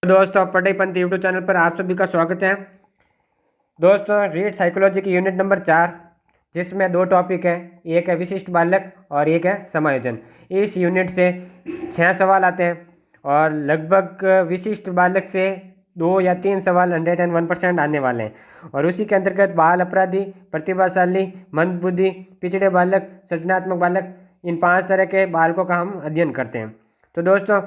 दोस्तों, पढ़ाई पंथ यूट्यूब चैनल पर आप सभी का स्वागत है। दोस्तों, रीड साइकोलॉजी की यूनिट नंबर 4, जिसमें दो टॉपिक हैं, एक है विशिष्ट बालक और एक है समायोजन। इस यूनिट से 6 सवाल आते हैं और लगभग विशिष्ट बालक से 2 या 3 सवाल 101% आने वाले हैं। और उसी के अंतर्गत बाल अपराधी, प्रतिभाशाली, मंदबुद्धि, पिछड़े बालक, सृजनात्मक बालक, इन 5 तरह के बालकों का हम अध्ययन करते हैं। तो दोस्तों,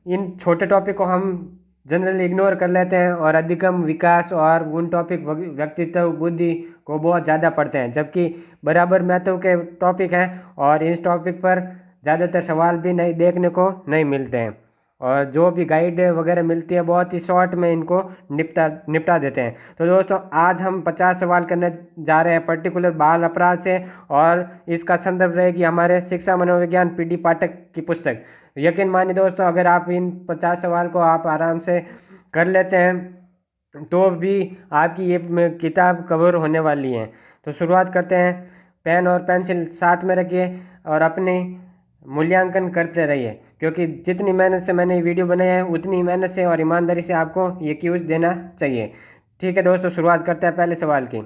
इन छोटे टॉपिक को हम जनरली इग्नोर कर लेते हैं और अधिगम, विकास और उन टॉपिक, व्यक्तित्व, बुद्धि को बहुत ज़्यादा पढ़ते हैं, जबकि बराबर महत्व के टॉपिक हैं और इस टॉपिक पर ज़्यादातर सवाल भी नहीं देखने को नहीं मिलते हैं। और जो भी गाइड वगैरह मिलती है बहुत ही शॉर्ट में इनको निपटा देते हैं। तो दोस्तों, आज हम 50 सवाल करने जा रहे हैं पर्टिकुलर बाल अपराध से, और इसका संदर्भ रहेगी हमारे शिक्षा मनोविज्ञान पीडी पाठक की पुस्तक। यकीन मानिए दोस्तों, अगर आप इन 50 सवाल को आप आराम से कर लेते हैं तो भी आपकी ये किताब कवर होने वाली है। तो शुरुआत करते हैं। पेन और पेंसिल साथ में रखिए और अपनी मूल्यांकन करते रहिए, क्योंकि जितनी मेहनत से मैंने ये वीडियो बनाई है उतनी मेहनत से और ईमानदारी से आपको ये क्यूज देना चाहिए। ठीक है दोस्तों, शुरुआत करते हैं पहले सवाल की।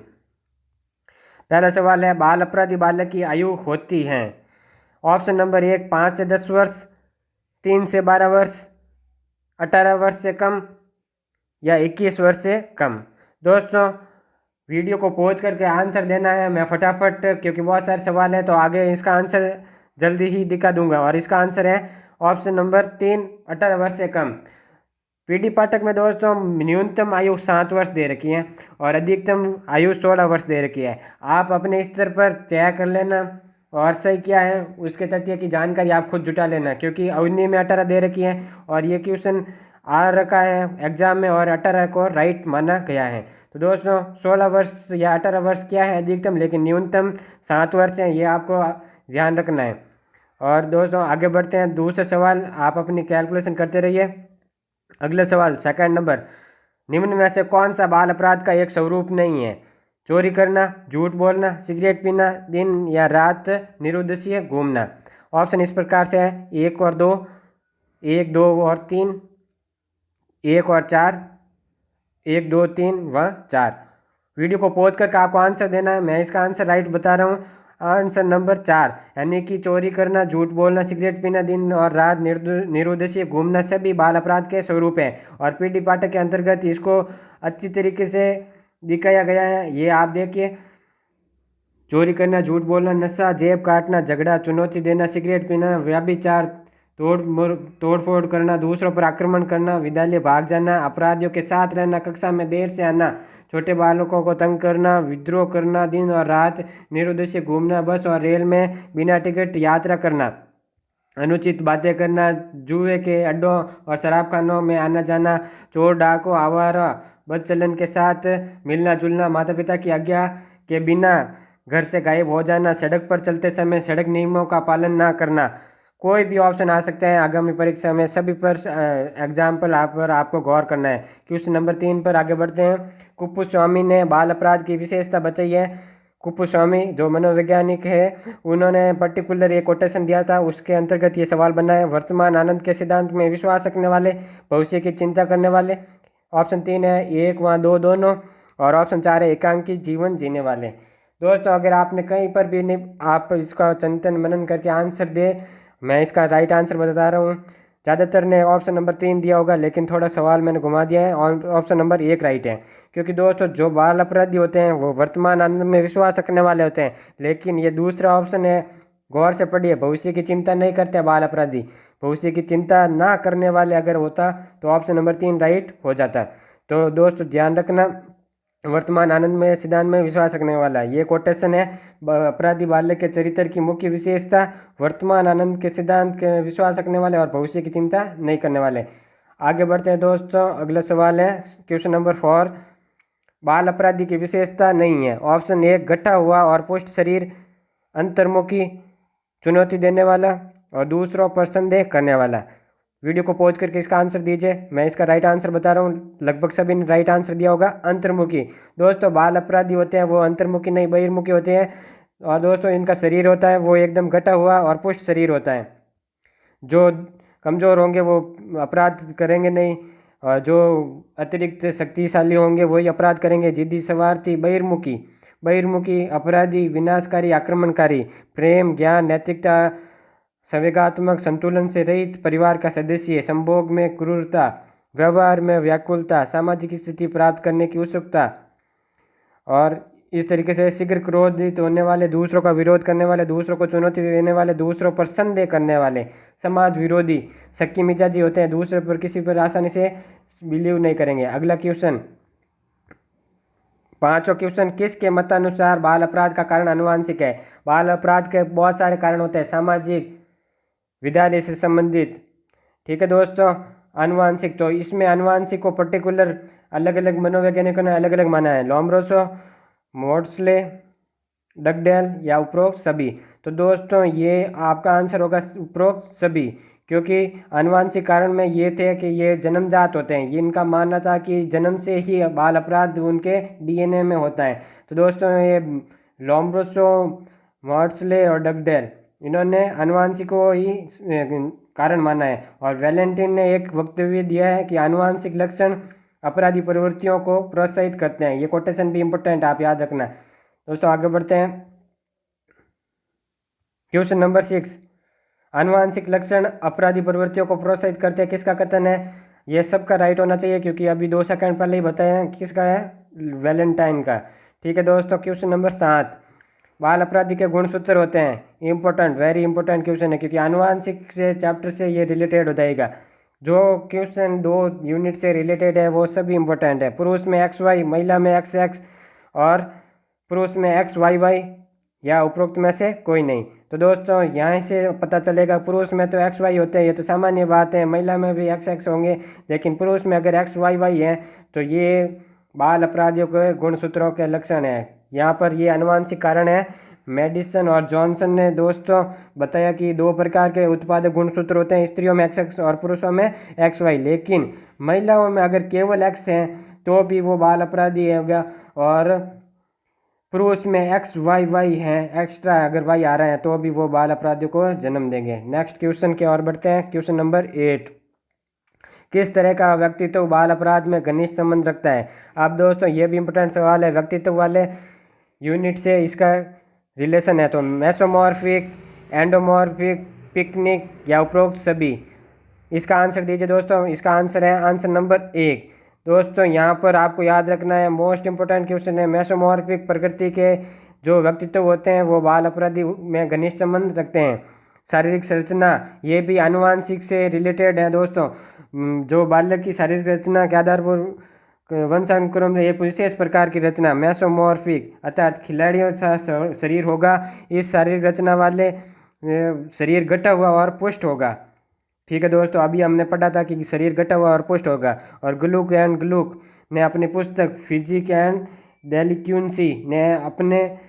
पहला सवाल है, बाल अपराधी बालक की आयु होती है। ऑप्शन नंबर 1 5 से 10 वर्ष, 3 से 12 वर्ष, 18 वर्ष से कम, या 21 वर्ष से कम। दोस्तों, वीडियो को पॉज करके आंसर देना है। मैं फटाफट, क्योंकि बहुत सारे सवाल है तो आगे इसका आंसर जल्दी ही दिखा दूंगा। और इसका आंसर है ऑप्शन नंबर 3, 18 वर्ष से कम। पीडी पाठक में दोस्तों न्यूनतम आयु 7 वर्ष दे रखी है और अधिकतम आयु 16 वर्ष दे रखी है। आप अपने स्तर पर चेक कर लेना और सही क्या है उसके तथ्य की जानकारी आप खुद जुटा लेना, क्योंकि अवधि में 18 दे रखी है और ये क्वेश्चन आ रखा है एग्जाम में और 18 को राइट माना गया है। तो दोस्तों, 16 वर्ष या 18 वर्ष क्या है अधिकतम, लेकिन न्यूनतम 7 वर्ष है, ये आपको ध्यान रखना है। और दोस्तों आगे बढ़ते हैं, दूसरा सवाल आप अपनी कैलकुलेशन करते रहिए। अगला सवाल सेकंड नंबर, निम्न में से कौन सा बाल अपराध का एक स्वरूप नहीं है? चोरी करना, झूठ बोलना, सिगरेट पीना, दिन या रात निरुद्देश्य घूमना। ऑप्शन इस प्रकार से है, 1 और 2, 1, 2 और 3, 1 और 4, 1, 2, 3 व 4। वीडियो को पॉज करके आपको आंसर देना है। मैं इसका आंसर राइट बता रहा हूँ। आंसर नंबर 4, यानी कि चोरी करना, झूठ बोलना, सिगरेट पीना, दिन और रात निरुद्देश्य घूमना सभी बाल अपराध के स्वरूप है और पीडी पाठक के अंतर्गत इसको अच्छी तरीके से दिखाया गया है। ये आप देखिए, चोरी करना, झूठ बोलना, नशा, जेब काटना, झगड़ा, चुनौती देना, सिगरेट पीना, व्यभिचार, तोड़ फोड़ करना, दूसरों पर आक्रमण करना, विद्यालय भाग जाना, अपराधियों के साथ रहना, कक्षा में देर से आना, छोटे बालकों को तंग करना, विद्रोह करना, दिन और रात निरुद्देश्य घूमना, बस और रेल में बिना टिकट यात्रा करना, अनुचित बातें करना, जुए के अड्डों और शराब खानों में आना जाना, चोर डाकू, आवारा बदचलन के साथ मिलना जुलना, माता पिता की आज्ञा के बिना घर से गायब हो जाना, सड़क पर चलते समय सड़क नियमों का पालन ना करना। कोई भी ऑप्शन आ सकते हैं आगामी परीक्षा में, सभी पर एग्जाम्पल आपको गौर करना है। क्वेश्चन नंबर 3 पर आगे बढ़ते हैं। कुप्पुस्वामी ने बाल अपराध की विशेषता बताई है। कुप्पुस्वामी जो मनोवैज्ञानिक है, उन्होंने पर्टिकुलर एक कोटेशन दिया था, उसके अंतर्गत ये सवाल बना है। वर्तमान आनंद के सिद्धांत में विश्वास रखने वाले, भविष्य की चिंता करने वाले। ऑप्शन 3 है 1 व 2 दोनों, और ऑप्शन 4 है एकांकी जीवन जीने वाले। दोस्तों, अगर आपने कहीं पर भी नहीं, आप इसका चिंतन मनन करके आंसर दे। मैं इसका राइट आंसर बता रहा हूँ। ज़्यादातर ने ऑप्शन नंबर 3 दिया होगा, लेकिन थोड़ा सवाल मैंने घुमा दिया है और ऑप्शन नंबर 1 राइट है। क्योंकि दोस्तों, जो बाल अपराधी होते हैं वो वर्तमान आनंद में विश्वास रखने वाले होते हैं, लेकिन ये दूसरा ऑप्शन है, गौर से पढ़िए, भविष्य की चिंता नहीं करते बाल अपराधी। भविष्य की चिंता ना करने वाले अगर होता तो ऑप्शन नंबर 3 राइट हो जाता। तो दोस्तों ध्यान रखना, वर्तमान आनंद में सिद्धांत में विश्वास रखने वाला, ये कोटेशन है। अपराधी बालक के चरित्र की मुख्य विशेषता, वर्तमान आनंद के सिद्धांत के विश्वास रखने वाले और भविष्य की चिंता नहीं करने वाले। आगे बढ़ते हैं दोस्तों, अगला सवाल है क्वेश्चन नंबर 4, बाल अपराधी की विशेषता नहीं है। ऑप्शन 1 गठा हुआ और पुष्ट शरीर, अंतर्मुखी, चुनौती देने वाला और दूसरों पर संदेह करने वाला। वीडियो को पॉज करके इसका आंसर दीजिए। मैं इसका राइट आंसर बता रहा हूँ, लगभग सभी ने राइट आंसर दिया होगा, अंतर्मुखी। दोस्तों, बाल अपराधी होते हैं वो अंतर्मुखी नहीं बहिर्मुखी होते हैं। और दोस्तों, इनका शरीर होता है वो एकदम गटा हुआ और पुष्ट शरीर होता है। जो कमज़ोर होंगे वो अपराध करेंगे नहीं, और जो अतिरिक्त शक्तिशाली होंगे वही अपराध करेंगे। जिद्दी, स्वार्थी, बहिर्मुखी, अपराधी, विनाशकारी, आक्रमणकारी, प्रेम, ज्ञान, नैतिकता, संवेगात्मक संतुलन से रहित परिवार का सदस्य, संभोग में क्रूरता, व्यवहार में व्याकुलता, सामाजिक स्थिति प्राप्त करने की उत्सुकता, और इस तरीके से शीघ्र क्रोधित होने वाले, दूसरों का विरोध करने वाले, दूसरों को चुनौती देने वाले, दूसरों पर संदेह करने वाले, समाज विरोधी, शक्की मिजाजी होते हैं, दूसरे पर किसी पर आसानी से बिलीव नहीं करेंगे। अगला क्वेश्चन, पांचों क्वेश्चन, किसके मतानुसार बाल अपराध का कारण आनुवंशिक है? बाल अपराध के बहुत सारे कारण होते हैं, सामाजिक, विद्यालय से संबंधित, ठीक है दोस्तों, आनुवंशिक। तो इसमें आनुवंशिक को पर्टिकुलर अलग अलग मनोवैज्ञानिकों ने अलग अलग माना है, लोम्ब्रोसो, मोर्सले, डगडेल या उपरोक्त सभी। तो दोस्तों ये आपका आंसर होगा उपरोक्त सभी, क्योंकि आनुवंशिक कारण में ये थे कि ये जन्मजात होते हैं। ये इनका मानना था कि जन्म से ही बाल अपराध उनके डीएनए में होता है। तो दोस्तों ये लोम्ब्रोसो, मोर्सले और डगडेल, इन्होंने आनुवंशिक को ही कारण माना है। और वैलेंटिन ने एक वक्तव्य दिया है कि आनुवंशिक लक्षण अपराधी प्रवृत्तियों को प्रोत्साहित करते हैं। ये कोटेशन भी इंपॉर्टेंट, आप याद रखना। दोस्तों आगे बढ़ते हैं, क्वेश्चन नंबर 6, आनुवंशिक लक्षण अपराधी प्रवृत्तियों को प्रोत्साहित करते हैं, किसका कथन है? ये सबका राइट होना चाहिए, क्योंकि अभी 2 सेकंड पहले ही बताया है किसका है, वैलेंटाइन का। ठीक है दोस्तों, क्वेश्चन नंबर 7, बाल अपराधी के गुणसूत्र होते हैं, इंपॉर्टेंट, वेरी इंपॉर्टेंट क्वेश्चन है, क्योंकि आनुवंशिक से चैप्टर से ये रिलेटेड हो जाएगा। जो क्वेश्चन 2 यूनिट से रिलेटेड है वो सभी इंपॉर्टेंट है। पुरुष में XY, महिला में XX और पुरुष में XYY या उपरोक्त में से कोई नहीं। तो दोस्तों यहाँ से पता चलेगा, पुरुष में तो XY होते हैं, ये तो सामान्य बात है, महिला में भी XX होंगे, लेकिन पुरुष में अगर XYY है तो ये बाल अपराधियों के गुणसूत्रों के लक्षण है। यहाँ पर ये आनुवंशिक कारण है। मेडिसन और जॉनसन ने दोस्तों बताया कि 2 प्रकार के उत्पादक गुणसूत्र होते हैं, स्त्रियों में XX और पुरुषों में XY, लेकिन महिलाओं में अगर केवल X है तो भी वो बाल अपराधी होगा, और पुरुष में XYY है, एक्स्ट्रा अगर Y आ रहा है तो भी वो बाल अपराधियों को जन्म देंगे। नेक्स्ट क्वेश्चन की ओर बढ़ते हैं, क्वेश्चन नंबर 8, किस तरह का व्यक्तित्व बाल अपराध में घनिष्ठ संबंध रखता है? अब दोस्तों ये भी इंपॉर्टेंट सवाल है, व्यक्तित्व वाले यूनिट से इसका रिलेशन है। तो मेसोमॉर्फिक, एंडोमॉर्फिक, पिकनिक या उपरोक्त सभी, इसका आंसर दीजिए दोस्तों। इसका आंसर है आंसर नंबर 1। दोस्तों यहाँ पर आपको याद रखना है, मोस्ट इंपोर्टेंट क्वेश्चन है, मेसोमॉर्फिक प्रकृति के जो व्यक्तित्व होते हैं वो बाल अपराधी में घनिष्ठ संबंध रखते हैं। शारीरिक संरचना, ये भी आनुवंशिक से रिलेटेड है दोस्तों। जो बालक की शारीरिक रचना के आधार पर वंशानुक्रम में एक विशेष प्रकार की रचना मेसोमॉर्फिक, अर्थात खिलाड़ियों सा शरीर होगा। इस शारीरिक रचना वाले शरीर घटा हुआ और पुष्ट होगा। ठीक है दोस्तों, अभी हमने पढ़ा था कि शरीर घटा हुआ और पुष्ट होगा। और ग्लूक एंड ग्लूक ने अपनी पुस्तक फिजिक एंड डेलिक्यूंसी ने अपने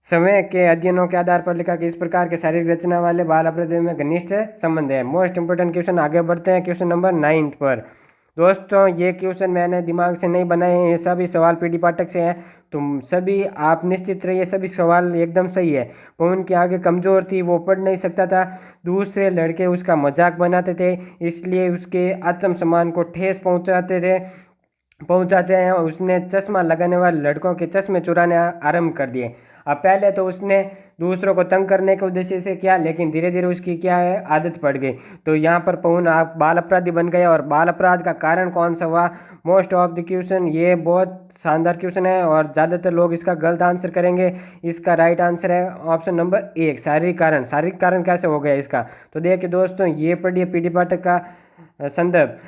समय के अध्ययनों के आधार पर लिखा कि इस प्रकार के शारीरिक रचना वाले बाल अपराधियों में घनिष्ठ संबंध है। मोस्ट इंपोर्टेंट क्वेश्चन, आगे बढ़ते हैं क्वेश्चन नंबर 9 पर। दोस्तों ये क्वेश्चन मैंने दिमाग से नहीं बनाए हैं, ये सभी सवाल पीडी पाठक से हैं, तो सभी आप निश्चित रहिए, सभी सवाल एकदम सही है। पवन की आगे कमज़ोर थी, वो पढ़ नहीं सकता था, दूसरे लड़के उसका मजाक बनाते थे, इसलिए उसके आत्मसम्मान को ठेस पहुंचाते हैं। उसने चश्मा लगाने वाले लड़कों के चश्मे चुराने आरंभ कर दिए। अब पहले तो उसने दूसरों को तंग करने के उद्देश्य से किया, लेकिन धीरे धीरे उसकी क्या है, आदत पड़ गई। तो यहाँ पर पवन आप बाल अपराधी बन गए। और बाल अपराध का कारण कौन सा हुआ? मोस्ट ऑफ द क्वेश्चन, ये बहुत शानदार क्वेश्चन है और ज़्यादातर लोग इसका गलत आंसर करेंगे। इसका राइट आंसर है ऑप्शन नंबर 1, शारीरिक कारण। शारीरिक कारण कैसे हो गया इसका? तो देखिए दोस्तों, ये पढ़िए पीडी पाठक का संदर्भ।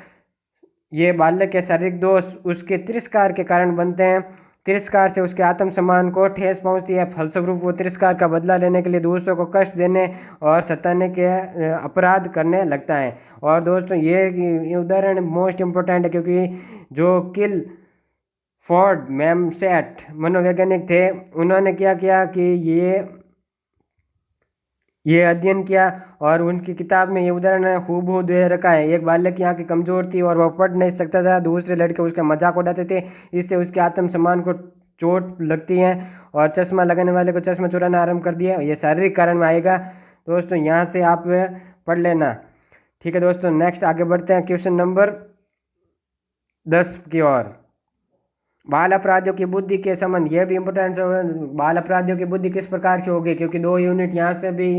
ये बालक के शारीरिक दोष उसके तिरस्कार के कारण बनते हैं। तिरस्कार से उसके आत्मसम्मान को ठेस पहुंचती है, फलस्वरूप वो तिरस्कार का बदला लेने के लिए दूसरों को कष्ट देने और सताने के अपराध करने लगता है। और दोस्तों ये उदाहरण मोस्ट इम्पोर्टेंट है, क्योंकि जो किल फोर्ड मैमसेट मनोवैज्ञानिक थे, उन्होंने क्या किया कि ये अध्ययन किया और उनकी किताब में ये उदाहरण हूबहू दे रखा है। एक बालक की आंखें कमज़ोर थी और वह पढ़ नहीं सकता था, दूसरे लड़के उसका मजाक उड़ाते थे, इससे उसके आत्मसम्मान को चोट लगती है और चश्मा लगाने वाले को चश्मा चुराना आरंभ कर दिया। ये शारीरिक कारण में आएगा दोस्तों, यहाँ से आप पढ़ लेना। ठीक है दोस्तों, नेक्स्ट आगे बढ़ते हैं, क्वेश्चन नंबर 10 की ओर। बाल अपराधियों की बुद्धि के संबंध, ये भी इम्पोर्टेंट है। बाल अपराधियों की बुद्धि किस प्रकार से होगी, क्योंकि 2 यूनिट यहाँ से भी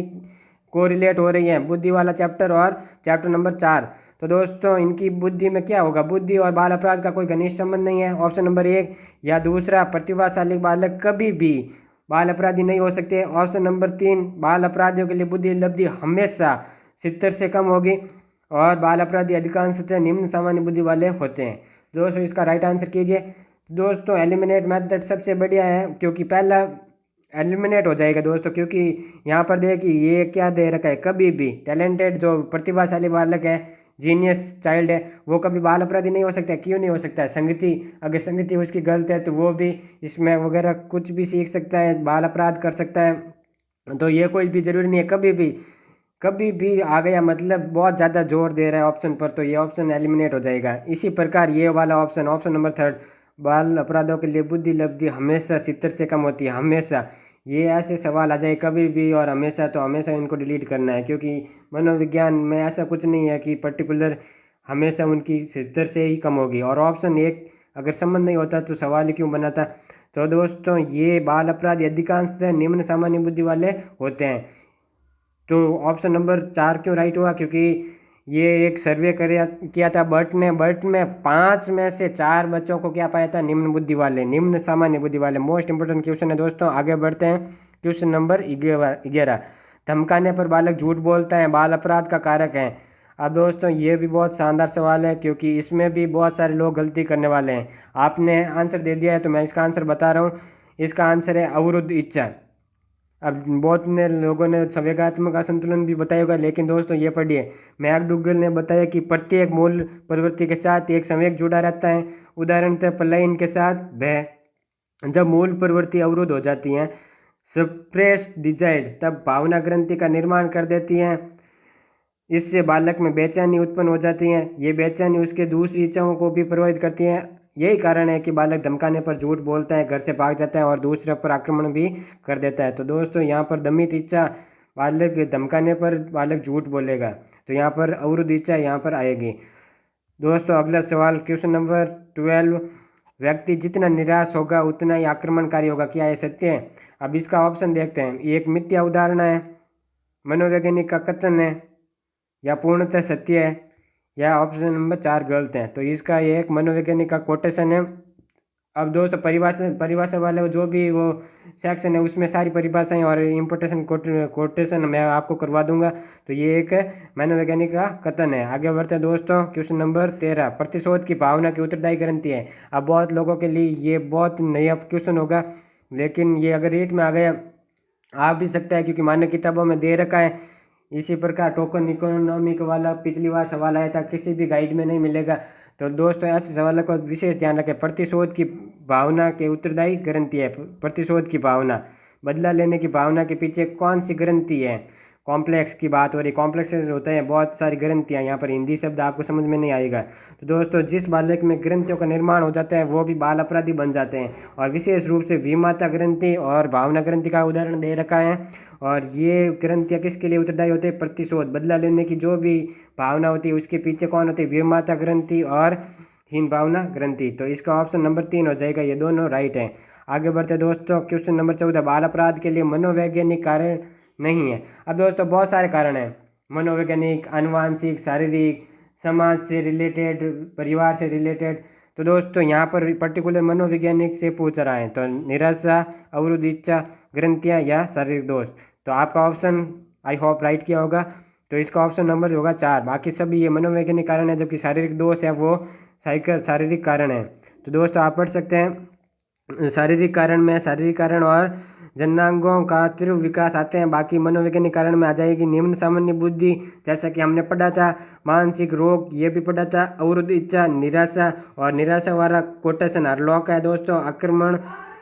कोरिलेट हो रही हैं, बुद्धि वाला चैप्टर और चैप्टर नंबर 4। तो दोस्तों इनकी बुद्धि में क्या होगा, बुद्धि और बाल अपराध का कोई घनिष्ठ संबंध नहीं है। ऑप्शन नंबर 1 या दूसरा, प्रतिभाशाली बालक कभी भी बाल अपराधी नहीं हो सकते। ऑप्शन नंबर 3, बाल अपराधियों के लिए बुद्धि लब्धि हमेशा 70 से कम होगी और बाल अपराधी अधिकांशतः निम्न सामान्य बुद्धि वाले होते हैं। दोस्तों इसका राइट आंसर कीजिए। दोस्तों एलिमिनेट मेथड सबसे बढ़िया है, क्योंकि पहला एलिमिनेट हो जाएगा दोस्तों, क्योंकि यहाँ पर देखिए ये क्या दे रखा है, कभी भी टैलेंटेड जो प्रतिभाशाली बालक है, जीनियस चाइल्ड है, वो कभी बाल अपराधी नहीं हो सकता। क्यों नहीं हो सकता है, संगति, अगर संगति उसकी गलत है तो वो भी इसमें वगैरह कुछ भी सीख सकता है, बाल अपराध कर सकता है। तो ये कोई भी ज़रूरी नहीं है, कभी भी आ गया मतलब बहुत ज़्यादा जोर दे रहा है ऑप्शन पर, तो ये ऑप्शन एलिमिनेट हो जाएगा। इसी प्रकार ये वाला ऑप्शन, ऑप्शन नंबर 3, बाल अपराधों के लिए बुद्धि लब्धि हमेशा 70 से कम होती है, हमेशा। ये ऐसे सवाल आ जाए कभी भी और हमेशा, तो हमेशा इनको डिलीट करना है, क्योंकि मनोविज्ञान में ऐसा कुछ नहीं है कि पर्टिकुलर हमेशा उनकी 70 से ही कम होगी। और ऑप्शन 1 अगर संबंध नहीं होता तो सवाल ही क्यों बनाता। तो दोस्तों ये बाल अपराधी अधिकांश निम्न सामान्य बुद्धि वाले होते हैं। तो ऑप्शन नंबर 4 क्यों राइट हुआ, क्योंकि ये एक सर्वे किया था बर्ट में 5 में से 4 बच्चों को क्या पाया था, निम्न बुद्धि वाले, निम्न सामान्य बुद्धि वाले। मोस्ट इंपोर्टेंट क्वेश्चन है दोस्तों, आगे बढ़ते हैं। क्वेश्चन नंबर 11, धमकाने पर बालक झूठ बोलता है, बाल अपराध का कारक है। अब दोस्तों ये भी बहुत शानदार सवाल है, क्योंकि इसमें भी बहुत सारे लोग गलती करने वाले हैं। आपने आंसर दे दिया है तो मैं इसका आंसर बता रहा हूँ। इसका आंसर है अवरुद्ध इच्छा। अब बहुत ने लोगों ने संवेगात्मक असंतुलन भी बताया होगा, लेकिन दोस्तों ये पढ़िए, मैकडूगल ने बताया कि प्रत्येक मूल प्रवृत्ति के साथ एक संवेग जुड़ा रहता है। उदाहरणतः पलायन के साथ भय। जब मूल प्रवृत्ति अवरुद्ध हो जाती हैं, सप्रेस्ड डिजायर्ड, तब भावना ग्रंथि का निर्माण कर देती हैं। इससे बालक में बेचैनी उत्पन्न हो जाती है। ये बेचैनी उसके दूसरी इच्छाओं को भी प्रभावित करती है। यही कारण है कि बालक धमकाने पर झूठ बोलता है, घर से भाग जाता है और दूसरे पर आक्रमण भी कर देता है। तो दोस्तों यहाँ पर दमित इच्छा, बालक धमकाने पर बालक झूठ बोलेगा, तो यहाँ पर अवरुद्ध इच्छा यहाँ पर आएगी। दोस्तों अगला सवाल, क्वेश्चन नंबर 12, व्यक्ति जितना निराश होगा उतना ही आक्रमणकारी होगा, क्या ये सत्य है? अब इसका ऑप्शन देखते हैं। एक मिथ्या उदाहरण है, मनोवैज्ञानिक का कथन है, या पूर्णतः सत्य है, या ऑप्शन नंबर 4 गलत है। तो इसका ये एक मनोवैज्ञानिक का कोटेशन है। अब दोस्तों परिभाषा वाले जो भी वो सेक्शन है उसमें सारी परिभाषाएं और इम्पोर्टेशन कोटेशन मैं आपको करवा दूंगा। तो ये एक मनोवैज्ञानिक का कथन है। आगे बढ़ते हैं दोस्तों, क्वेश्चन नंबर 13, प्रतिशोध की भावना की उत्तरदायी ग्रंथि है। अब बहुत लोगों के लिए ये बहुत नया क्वेश्चन होगा, लेकिन ये अगर रेट में आ गया आ भी सकता है, क्योंकि मान्य किताबों में दे रखा है। इसी प्रकार टोकन इकोनॉमिक वाला पिछली बार सवाल आया था, किसी भी गाइड में नहीं मिलेगा। तो दोस्तों ऐसे सवालों को विशेष ध्यान रखें। प्रतिशोध की भावना के उत्तरदायी ग्रंथि है। प्रतिशोध की भावना, बदला लेने की भावना के पीछे कौन सी ग्रंथि है? कॉम्प्लेक्स की बात हो रही, कॉम्प्लेक्स होते हैं बहुत सारी ग्रंथियाँ, यहाँ पर हिंदी शब्द आपको समझ में नहीं आएगा। तो दोस्तों जिस बालक में ग्रंथियों का निर्माण हो जाता है वो भी बाल अपराधी बन जाते हैं। और विशेष रूप से विमाता ग्रंथि और भावना ग्रंथि का उदाहरण दे रखा है। और ये ग्रंथियाँ किसके लिए उत्तरदायी होते हैं? प्रतिशोध, बदला लेने की जो भी भावना होती है उसके पीछे कौन होती है? विमाता ग्रंथि और हीन भावना ग्रंथि। तो इसका ऑप्शन नंबर 3 हो जाएगा, ये दोनों राइट हैं। आगे बढ़ते दोस्तों, क्वेश्चन नंबर 14, बाल अपराध के लिए मनोवैज्ञानिक कारण नहीं है। अब दोस्तों बहुत सारे कारण हैं, मनोवैज्ञानिक, आनुवांशिक, शारीरिक, समाज से रिलेटेड, परिवार से रिलेटेड। तो दोस्तों यहाँ पर पर्टिकुलर मनोवैज्ञानिक से पूछ रहा है, तो निराशा, अवरुद्ध इच्छा, ग्रंथियाँ या शारीरिक दोष। तो आपका ऑप्शन आई होप राइट किया होगा। तो इसका ऑप्शन नंबर होगा 4। बाकी सभी ये मनोवैज्ञानिक कारण है, जबकि शारीरिक दोष है वो शारीरिक कारण है। तो दोस्तों आप पढ़ सकते हैं, शारीरिक कारण और जनांगों का तीव्र विकास आते हैं। बाकी मनोवैज्ञानिक कारण में आ जाएगी निम्न सामान्य बुद्धि, जैसा कि हमने पढ़ा था। मानसिक रोग ये भी पढ़ा था, अवरुद्ध इच्छा, निराशा, और निराशा वाला कोटेशन हरलॉक है दोस्तों। आक्रमण,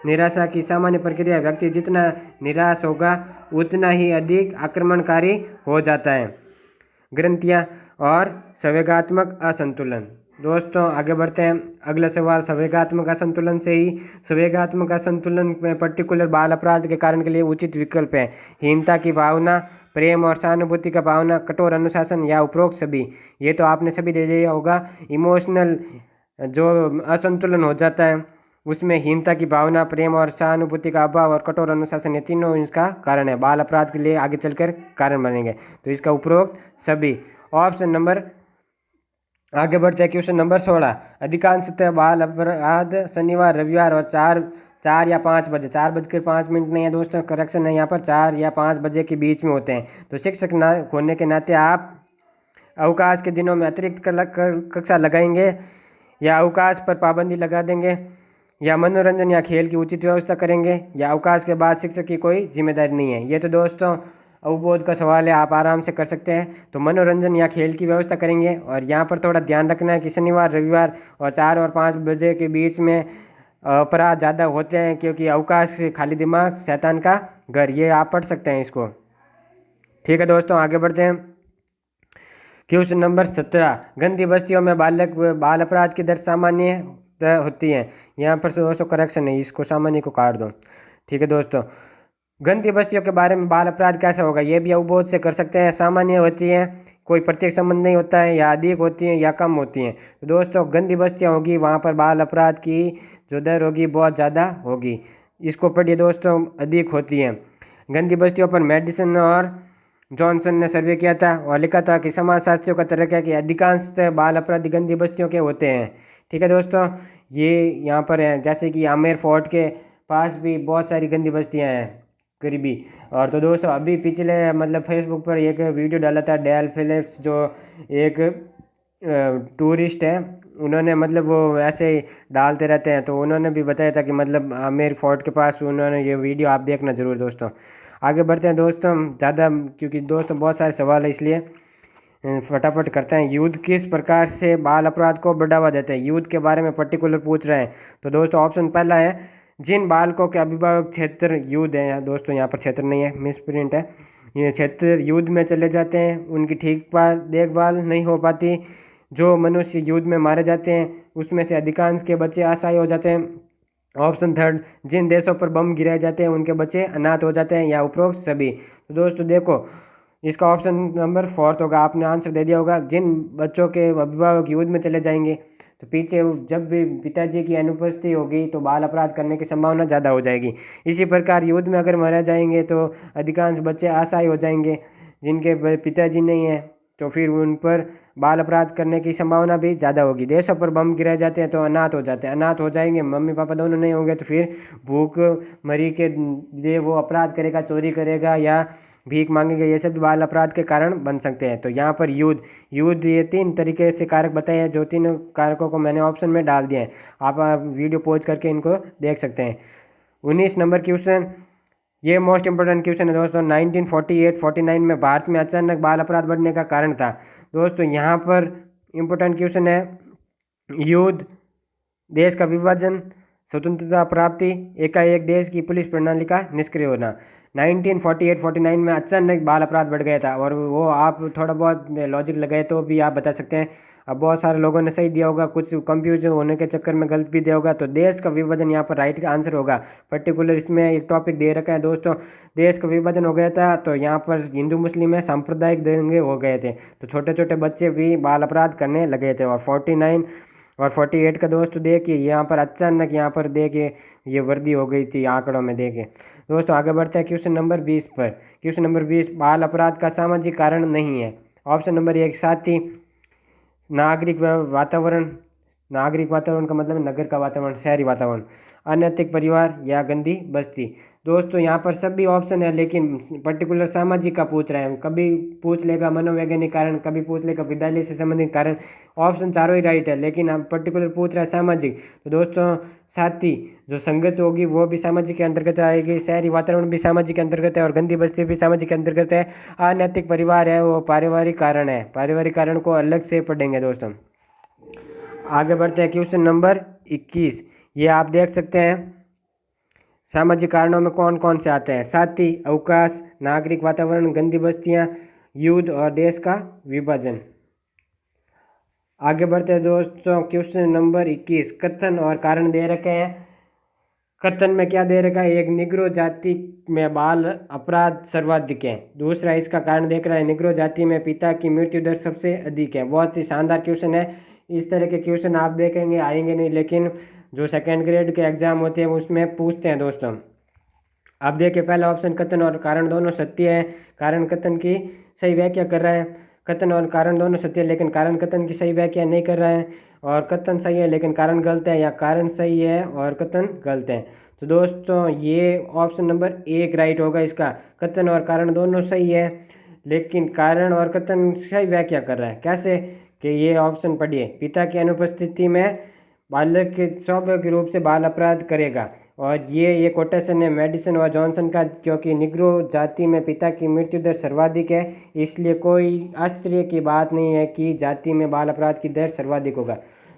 निराशा की सामान्य प्रक्रिया, व्यक्ति जितना निराश होगा उतना ही अधिक आक्रमणकारी हो जाता है। ग्रंथियाँ और संवेगात्मक असंतुलन। दोस्तों आगे बढ़ते हैं, अगला सवाल संवेगात्मक असंतुलन से ही। संवेगात्मक असंतुलन में पर्टिकुलर बाल अपराध के कारण के लिए उचित विकल्प है हीनता की भावना, प्रेम और सहानुभूति का भावना, कठोर अनुशासन, या उपरोक्त सभी। ये तो आपने सभी दे दिया होगा। इमोशनल जो असंतुलन हो जाता है, उसमें हीनता की भावना, प्रेम और सहानुभूति का अभाव और कठोर अनुशासन, ये तीनों इसका कारण है, बाल अपराध के लिए आगे चलकर कारण बनेंगे। तो इसका उपरोक्त सभी। ऑप्शन नंबर आगे बढ़ते हैं क्वेश्चन नंबर 16। अधिकांशतः बाल अपराध शनिवार, रविवार और 4 या 5 बजे, 4:05 नहीं है दोस्तों, करेक्शन है यहाँ पर, 4 या 5 बजे के बीच में होते हैं। तो शिक्षक ना होने के नाते आप अवकाश के दिनों में अतिरिक्त कक्षा लगाएंगे या अवकाश पर पाबंदी लगा देंगे या मनोरंजन या खेल की उचित व्यवस्था करेंगे या अवकाश के बाद शिक्षक की कोई जिम्मेदारी नहीं है। ये तो दोस्तों अवबोध का सवाल है, आप आराम से कर सकते हैं। तो मनोरंजन या खेल की व्यवस्था करेंगे, और यहाँ पर थोड़ा ध्यान रखना है कि शनिवार, रविवार और 4 और 5 बजे के बीच में अपराध ज़्यादा होते हैं, क्योंकि अवकाश खाली दिमाग शैतान का घर, ये आप पढ़ सकते हैं इसको। ठीक है दोस्तों, आगे बढ़ते हैं। Question number 17। गंदी बस्तियों में बाल अपराध की दर सामान्य होती है। यहाँ पर दोस्तों करेक्शन है, इसको सामान्य को काट दो। ठीक है दोस्तों, गंदी बस्तियों के बारे में बाल अपराध कैसा होगा, ये भी अवबोध से कर सकते हैं। सामान्य होती है, कोई प्रत्येक संबंध नहीं होता है, या अधिक होती हैं या कम होती हैं। तो दोस्तों गंदी बस्तियाँ होगी, वहाँ पर बाल अपराध की जो दर होगी बहुत ज़्यादा होगी। इसको पढ़िए दोस्तों, अधिक होती है। गंदी बस्तियों पर मेडिसन और जॉनसन ने सर्वे किया था और लिखा था कि समाजशास्त्रियों का तर्क है कि अधिकांशतः बाल अपराधी गंदी बस्तियों के होते हैं। ठीक है दोस्तों, ये यहाँ पर है, जैसे कि आमेर फोर्ट के पास भी बहुत सारी गंदी बस्तियाँ हैं करीबी। और तो दोस्तों अभी पिछले मतलब फेसबुक पर एक वीडियो डाला था, डेल फिलिप्स जो एक टूरिस्ट है, उन्होंने मतलब वो ऐसे ही डालते रहते हैं, तो उन्होंने भी बताया था कि मतलब आमेर फोर्ट के पास उन्होंने ये वीडियो, आप देखना ज़रूर दोस्तों। आगे बढ़ते हैं दोस्तों, ज़्यादा क्योंकि दोस्तों बहुत सारे सवाल है इसलिए फटाफट करते हैं। युद्ध किस प्रकार से बाल अपराध को बढ़ावा देते हैं, युद्ध के बारे में पर्टिकुलर पूछ रहे हैं। तो दोस्तों ऑप्शन पहला है, जिन बालकों के अभिभावक क्षेत्र युद्ध है, दोस्तों यहाँ पर क्षेत्र नहीं है, मिसप्रिंट है, ये क्षेत्र युद्ध में चले जाते हैं, उनकी ठीक देखभाल नहीं हो पाती। जो मनुष्य युद्ध में मारे जाते हैं उसमें से अधिकांश के बच्चे असहाय हो जाते हैं। ऑप्शन थर्ड, जिन देशों पर बम गिराए जाते हैं उनके बच्चे अनाथ हो जाते हैं, या उपरोक्त सभी। तो दोस्तों देखो, इसका ऑप्शन नंबर 4 होगा, आपने आंसर दे दिया होगा। जिन बच्चों के अभिभावक युद्ध में चले जाएंगे, तो पीछे जब भी पिताजी की अनुपस्थिति होगी तो बाल अपराध करने की संभावना ज़्यादा हो जाएगी। इसी प्रकार युद्ध में अगर मारे जाएंगे तो अधिकांश बच्चे असहाय हो जाएंगे, जिनके पिताजी नहीं है, तो फिर उन पर बाल अपराध करने की संभावना भी ज़्यादा होगी। देशों पर बम गिराए जाते हैं तो अनाथ हो जाते हैं, अनाथ हो जाएंगे, मम्मी पापा दोनों नहीं होंगे, तो फिर भूख मरी के लिए वो अपराध करेगा, चोरी करेगा या भीख मांगेगा, ये सब बाल अपराध के कारण बन सकते हैं। तो यहाँ पर युद्ध ये 3 तरीके से कारक बताए हैं, जो 3 कारकों को मैंने ऑप्शन में डाल दिया है, आप वीडियो पॉज करके इनको देख सकते हैं। 19 नंबर क्वेश्चन, ये मोस्ट इंपोर्टेंट क्वेश्चन है दोस्तों। 1948-49 में भारत में अचानक बाल अपराध बढ़ने का कारण था। दोस्तों यहाँ पर इम्पोर्टेंट क्वेश्चन है, युद्ध, देश का विभाजन, स्वतंत्रता प्राप्ति, एकाएक देश की पुलिस प्रणाली का निष्क्रिय होना। 1948-49 में अचानक बाल अपराध बढ़ गया था, और वो आप थोड़ा बहुत लॉजिक लगाए तो भी आप बता सकते हैं। अब बहुत सारे लोगों ने सही दिया होगा, कुछ कंफ्यूजन होने के चक्कर में गलत भी दिया होगा। तो देश का विभाजन यहाँ पर राइट का आंसर होगा। पर्टिकुलर इसमें एक टॉपिक दे रखा है दोस्तों, देश का विभाजन हो गया था, तो यहाँ पर हिंदू मुस्लिम में सांप्रदायिक दंगे हो गए थे, तो छोटे छोटे बच्चे भी बाल अपराध करने लगे थे। और 49 और 48 का दोस्तों देखिए, यहाँ पर अचानक यहाँ पर देखिए ये वृद्धि हो गई थी आंकड़ों में देखिए। दोस्तों आगे बढ़ते हैं क्वेश्चन नंबर 20 पर। क्वेश्चन नंबर 20, बाल अपराध का सामाजिक कारण नहीं है। ऑप्शन नंबर 1, साथी, नागरिक वातावरण, नागरिक वातावरण का मतलब नगर का वातावरण, शहरी वातावरण, अनैतिक परिवार या गंदी बस्ती। दोस्तों यहाँ पर सभी ऑप्शन है, लेकिन पर्टिकुलर सामाजिक का पूछ रहे हैं। कभी पूछ लेगा मनोवैज्ञानिक कारण, कभी पूछ लेगा विद्यालय से संबंधित कारण। ऑप्शन चारों ही राइट है, लेकिन हम पर्टिकुलर पूछ रहा है सामाजिक। तो दोस्तों साथी जो संगत होगी वो भी सामाजिक के अंतर्गत आएगी, शहरी वातावरण भी सामाजिक के अंतर्गत है, और गंदी बस्ती भी सामाजिक के अंतर्गत है। अनैतिक परिवार है वो पारिवारिक कारण है, पारिवारिक कारण को अलग से पढ़ेंगे दोस्तों। आगे बढ़ते हैं क्वेश्चन नंबर 21, ये आप देख सकते हैं सामाजिक कारणों में कौन कौन से आते हैं, साथी, अवकाश, नागरिक वातावरण, गंदी बस्तियाँ, युद्ध और देश का विभाजन। आगे बढ़ते हैं दोस्तों क्वेश्चन नंबर 21, कथन और कारण दे रखे हैं। कथन में क्या दे रखा है, एक निग्रो जाति में बाल अपराध सर्वाधिक है। दूसरा इसका कारण देख रहा है, निग्रो जाति में पिता की मृत्यु दर सबसे अधिक है। बहुत ही शानदार क्वेश्चन है, इस तरह के क्वेश्चन आप देखेंगे आएंगे नहीं, लेकिन जो सेकेंड ग्रेड के एग्ज़ाम होते हैं उसमें पूछते हैं दोस्तों। आप देखिए पहला ऑप्शन, कथन और कारण दोनों सत्य है। कारण कथन की सही व्याख्या कर रहा है। कथन और कारण दोनों सत्य है लेकिन कारण कथन की सही व्याख्या नहीं कर रहा है। और कथन सही है लेकिन कारण गलत है, या कारण सही है और कथन गलत है। तो दोस्तों ये ऑप्शन नंबर 1 राइट होगा इसका। कथन और कारण दोनों सही है लेकिन कारण और कथन सही व्याख्या कर रहा है। कैसे कि ये ऑप्शन पढ़िए, पिता की अनुपस्थिति में बालक स्वाभाविक रूप से बाल अपराध करेगा। और ये कोटेशन है मेडिसन और जॉनसन का, क्योंकि निग्रो जाति में पिता की मृत्यु दर सर्वाधिक है, इसलिए कोई आश्चर्य की बात नहीं है कि जाति में बाल अपराध की दर सर्वाधिक होगा।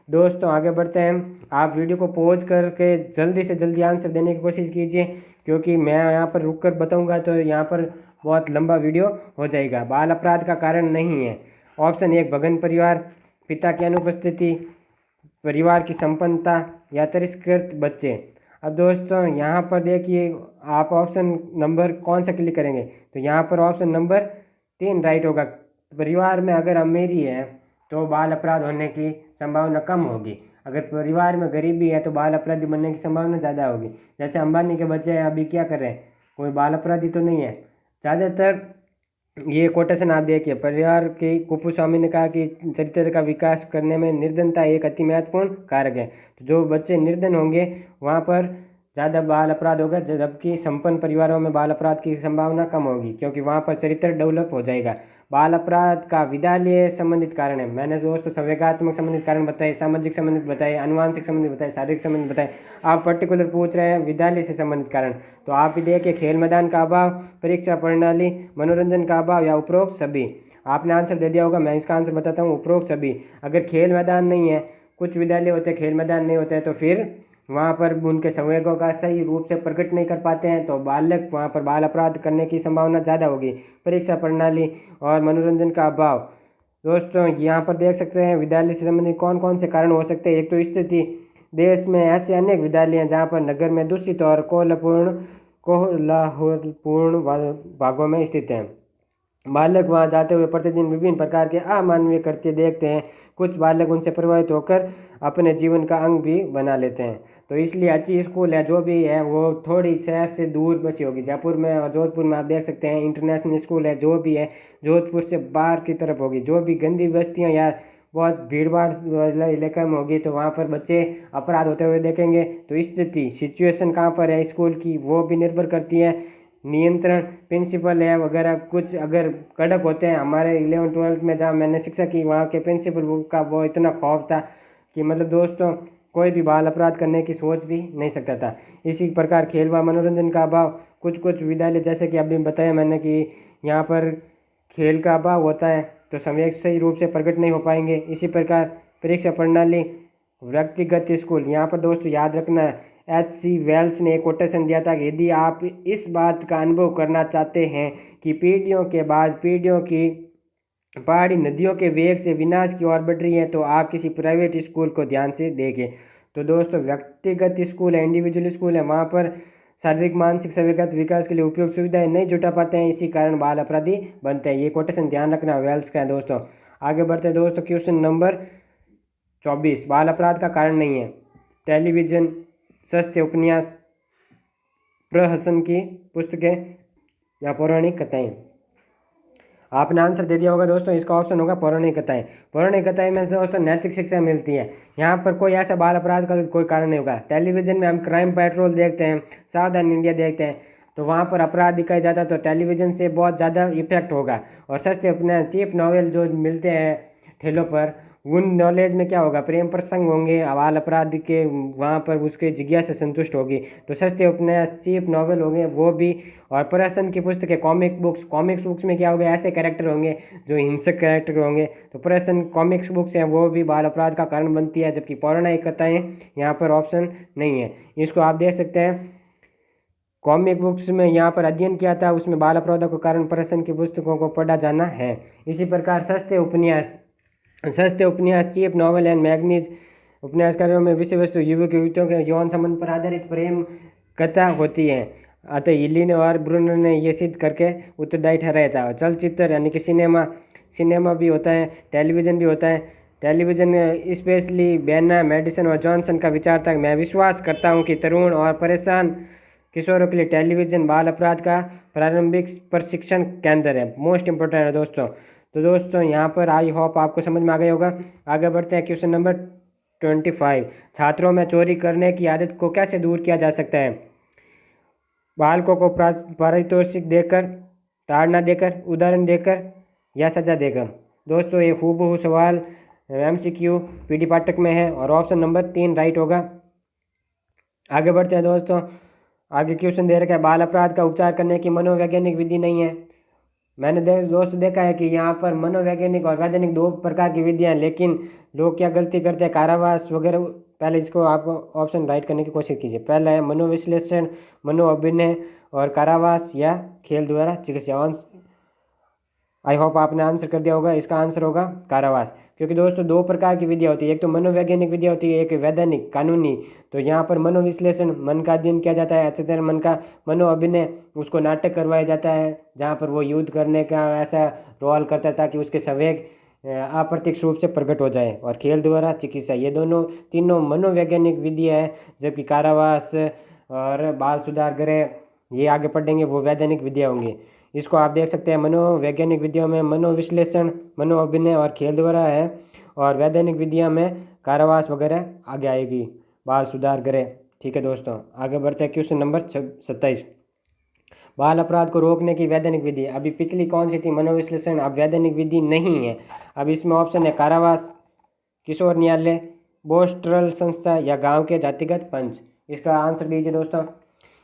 दोस्तों आगे बढ़ते हैं। आप वीडियो को पॉज करके जल्दी से जल्दी आंसर देने की कोशिश कीजिए, क्योंकि मैं यहाँ पर रुक कर बताऊँगा तो यहाँ पर बहुत लंबा वीडियो हो जाएगा। बाल अपराध का कारण नहीं है। ऑप्शन 1 भगन परिवार, पिता की अनुपस्थिति, परिवार की संपन्नता, या तिरस्कृत बच्चे। अब दोस्तों यहाँ पर देखिए आप ऑप्शन नंबर कौन सा क्लिक करेंगे, तो यहाँ पर ऑप्शन नंबर 3 राइट होगा। परिवार में अगर अमीरी है तो बाल अपराध होने की संभावना कम होगी, अगर परिवार में गरीबी है तो बाल अपराधी बनने की संभावना ज़्यादा होगी। जैसे अंबानी के बच्चे अभी क्या कर रहे हैं, कोई बाल अपराधी तो नहीं है ज़्यादातर। ये कोटेशन आप देखिए, परिवार के कुपुस्वामी ने कहा कि चरित्र का विकास करने में निर्धनता एक अति महत्वपूर्ण कारक है। तो जो बच्चे निर्धन होंगे वहाँ पर ज़्यादा बाल अपराध होगा, जबकि संपन्न परिवारों में बाल अपराध की संभावना कम होगी, क्योंकि वहाँ पर चरित्र डेवलप हो जाएगा। बाल अपराध का विद्यालय संबंधित कारण है, मैंने दोस्तों संवेगात्मक संबंधित कारण बताए, सामाजिक संबंधित बताए, अनुवांशिक संबंधित बताए, शारीरिक संबंधित बताए। आप पर्टिकुलर पूछ रहे हैं विद्यालय से संबंधित कारण, तो आप भी देखिए खेल मैदान का अभाव, परीक्षा प्रणाली, मनोरंजन का अभाव, या उपरोक्त सभी। आपने आंसर दे दिया होगा, मैं इसका आंसर बताता हूँ, उपरोक्त सभी। अगर खेल मैदान नहीं है, कुछ विद्यालय होते हैं खेल मैदान नहीं होते हैं, तो फिर वहाँ पर उनके संवेगों का सही रूप से प्रकट नहीं कर पाते हैं, तो बालक वहाँ पर बाल अपराध करने की संभावना ज़्यादा होगी। परीक्षा प्रणाली और मनोरंजन का अभाव। दोस्तों यहाँ पर देख सकते हैं विद्यालय से संबंधित कौन कौन से कारण हो सकते हैं। एक तो स्थिति, देश में ऐसे अनेक विद्यालय हैं जहाँ पर नगर में दूषित और कोलाहलपूर्ण भागों में स्थित हैं। बालक वहाँ जाते हुए प्रतिदिन विभिन्न प्रकार के अमानवीय कृत्य देखते हैं। कुछ बालक उनसे प्रभावित होकर अपने जीवन का अंग भी बना लेते हैं। तो इसलिए अच्छी स्कूल है जो भी है वो थोड़ी शहर से दूर बसी होगी। जयपुर में और जोधपुर में आप देख सकते हैं इंटरनेशनल स्कूल है जो भी है, जोधपुर से बाहर की तरफ होगी। जो भी गंदी बस्तियाँ या बहुत भीड़ भाड़ वाला इलाका में होगी तो वहाँ पर बच्चे अपराध होते हुए देखेंगे। तो स्थिति सिचुएशन कहाँ पर है स्कूल की वो भी निर्भर करती है। नियंत्रण प्रिंसिपल है वगैरह कुछ अगर कड़क होते हैं, हमारे 11वीं-12वीं में जहाँ मैंने शिक्षा की वहाँ के प्रिंसिपल का वो इतना खौफ था कि मतलब दोस्तों कोई भी बाल अपराध करने की सोच भी नहीं सकता था। इसी प्रकार खेल व मनोरंजन का अभाव, कुछ विद्यालय जैसे कि अभी बताया मैंने कि यहाँ पर खेल का अभाव होता है तो संवेग सही रूप से प्रकट नहीं हो पाएंगे। इसी प्रकार परीक्षा प्रणाली, व्यक्तिगत स्कूल, यहाँ पर दोस्तों याद रखना H.C. वेल्स ने एक कोटेशन दिया था कि यदि आप इस बात का अनुभव करना चाहते हैं कि पीढ़ियों के बाद पीढ़ियों की पहाड़ी नदियों के वेग से विनाश की ओर बढ़ रही है तो आप किसी प्राइवेट स्कूल को ध्यान से देखें। तो दोस्तों व्यक्तिगत स्कूल है, इंडिविजुअल स्कूल है, वहाँ पर शारीरिक मानसिक संवेगत विकास के लिए उपयुक्त सुविधाएं नहीं जुटा पाते हैं, इसी कारण बाल अपराधी बनते हैं। ये कोटेशन ध्यान रखना वेल्स का है दोस्तों। आगे बढ़ते हैं दोस्तों, क्वेश्चन नंबर 24, बाल अपराध का कारण नहीं है। टेलीविज़न, सस्ते उपन्यास, प्रहसन की पुस्तकें, या पौराणिक कथाएं। आपने आंसर दे दिया होगा दोस्तों, इसका ऑप्शन होगा पौराणिक कथाएं। पौराणिक कथाएं में दोस्तों नैतिक शिक्षा मिलती है, यहाँ पर कोई ऐसा बाल अपराध का कोई कारण नहीं होगा। टेलीविज़न में हम क्राइम पेट्रोल देखते हैं, सावधान इंडिया देखते हैं, तो वहाँ पर अपराध दिखाया जाता है, तो टेलीविज़न से बहुत ज़्यादा इफेक्ट होगा। और सस्ते अपने चीप नॉवेल जो मिलते हैं ठेलों पर, उन नॉलेज में क्या होगा, प्रेम प्रसंग होंगे, बाल अपराध के वहाँ पर उसके जिज्ञासा संतुष्ट होगी। तो सस्ते उपन्यास, चीप नॉवेल होंगे वो भी। और प्रहसन की पुस्तकें, कॉमिक्स बुक्स में क्या होगा, ऐसे कैरेक्टर होंगे जो हिंसक कैरेक्टर होंगे, तो प्रहसन कॉमिक्स बुक्स हैं वो भी बाल अपराध का कारण बनती है। जबकि पौराणिक कथाएँ यहाँ पर ऑप्शन नहीं है। इसको आप देख सकते हैं कॉमिक बुक्स में यहाँ पर अध्ययन किया था, उसमें बाल अपराधों के कारण प्रहसन की पुस्तकों को पढ़ा जाना है। इसी प्रकार सस्ते उपन्यास, चीप नॉवल एंड मैगनीज उपन्यासकारों में विषय वस्तु युवक युवतियों के यौन संबंध पर आधारित प्रेम कथा होती है। अतः इलिन और ब्रूनर ने यह सिद्ध करके उत्तरदायी ठहराया था। चलचित्र यानी कि सिनेमा भी होता है, टेलीविज़न भी होता है, टेलीविज़न स्पेशली बेना, मेडिसन और जॉनसन का विचार था। मैं विश्वास करता हूं कि तरुण और परेशान किशोरों के लिए टेलीविज़न बाल अपराध का प्रारंभिक प्रशिक्षण केंद्र है। मोस्ट इम्पोर्टेंट है दोस्तों। तो दोस्तों यहाँ पर आई होप आपको समझ में आ गया होगा। आगे बढ़ते हैं क्वेश्चन नंबर 25। छात्रों में चोरी करने की आदत को कैसे दूर किया जा सकता है? बालकों को पारितोषिक देकर, ताड़ना देकर, उदाहरण देकर या सजा देकर। दोस्तों ये हूबहू सवाल MCQ PD पाठक में है और ऑप्शन नंबर 3 राइट होगा। आगे बढ़ते हैं दोस्तों। आगे क्वेश्चन दे रखा है बाल अपराध का उपचार करने की मनोवैज्ञानिक विधि नहीं है। मैंने दोस्तों देखा है कि यहाँ पर मनोवैज्ञानिक और वैज्ञानिक दो प्रकार की विधियाँ हैं, लेकिन लोग क्या गलती करते हैं, कारावास वगैरह। पहले इसको आपको ऑप्शन राइट करने की कोशिश कीजिए। पहला है मनोविश्लेषण, मनोअभिनय और कारावास या खेल द्वारा चिकित्सा। आई होप आपने आंसर कर दिया होगा। इसका आंसर होगा कारावास, क्योंकि दोस्तों दो प्रकार की विधियाँ होती है, एक तो मनोवैज्ञानिक विधिया होती है, एक वैधानिक कानूनी। तो यहाँ पर मनोविश्लेषण, मन का अध्ययन किया जाता है अच्छी तरह, मन का मनोअभिनय, उसको नाटक करवाया जाता है जहाँ पर वो युद्ध करने का ऐसा रोल करता है ताकि उसके संवेग अप्रत्यक्ष रूप से प्रकट हो जाए। और खेल द्वारा चिकित्सा, ये दोनों तीनों मनोवैज्ञानिक विधियाँ है, जबकि कारावास और बाल सुधार गृह ये आगे पढ़ेंगे वो वैधानिक विधियाँ होंगी। इसको आप देख सकते हैं मनोवैज्ञानिक विधियों में मनोविश्लेषण, मनोअभिनय और खेल द्वारा है, और वैधानिक विधियों में कारावास वगैरह आगे आएगी, बाल सुधार गृह। ठीक है दोस्तों, आगे बढ़ते हैं क्वेश्चन नंबर 27। बाल अपराध को रोकने की वैधानिक विधि। अभी पिछली कौन सी थी? मनोविश्लेषण। अब वैधानिक विधि नहीं है। अब इसमें ऑप्शन है कारावास, किशोर न्यायालय, बोस्टरल संस्था या गांव के जातिगत पंच। इसका आंसर दीजिए दोस्तों।